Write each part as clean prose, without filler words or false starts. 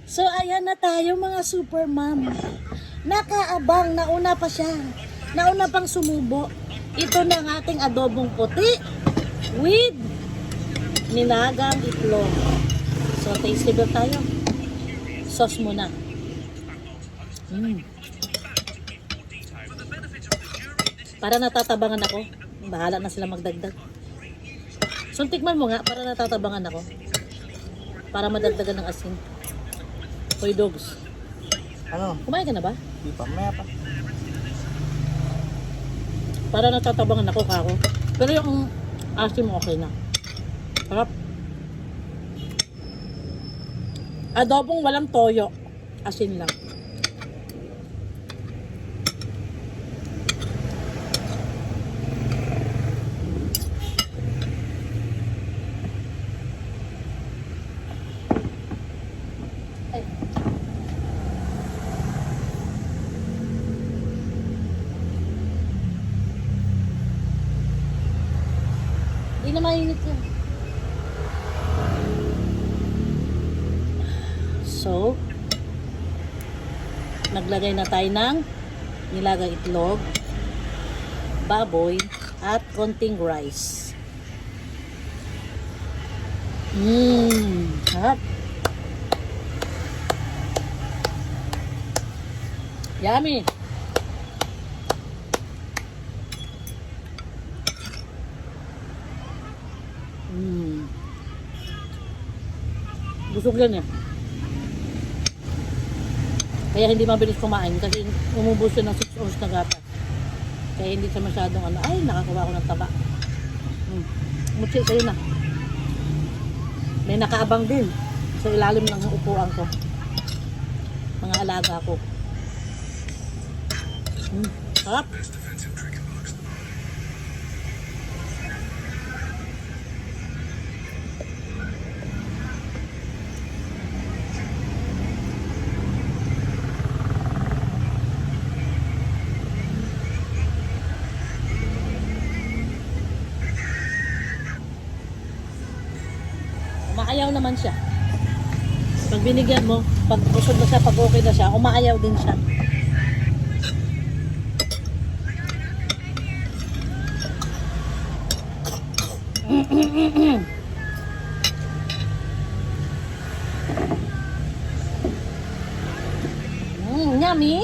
So, ayan na tayo mga super mom. Nakaabang, nauna pa siya. Nauna pang sumubo. Ito na ang ating adobong puti with nilagang itlog. So, taste level tayo. Sauce muna. Para natatabangan ako. Bahala na sila magdagdag. So, tikman mo nga para natatabangan ako. Para madagdagan ng asin. Hoy dogs. Ano? Kumain ka na ba? Di pa, maya pa. Para natatabangan ako kako. Pero yung asin mo okay na. Sarap. Adobong walang toyo. Asin lang. Ay. Hindi na mainit yan. So, naglagay na tayo ng nilagang itlog, baboy, at konting rice. Sarap. Yummy. Busog yan eh. Kaya hindi mabilis kumain kasi umubos siya ng 6 ounce na gatas. Kaya hindi siya masyadong ano, ay nakakuha ko ng taba. Mutsi sa'yo na. May nakaabang din sa ilalim ng upuan ko. Mga alaga ko. Sarap. Umaayaw naman siya. Pag binigyan mo, pag busog na siya, pag okay na siya, umaayaw din siya. Yummy.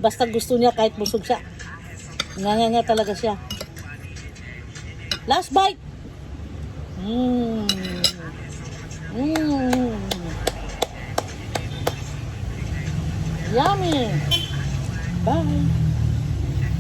Basta gusto niya kahit busog siya. Nga talaga siya. Last bite. Yummy. Bye.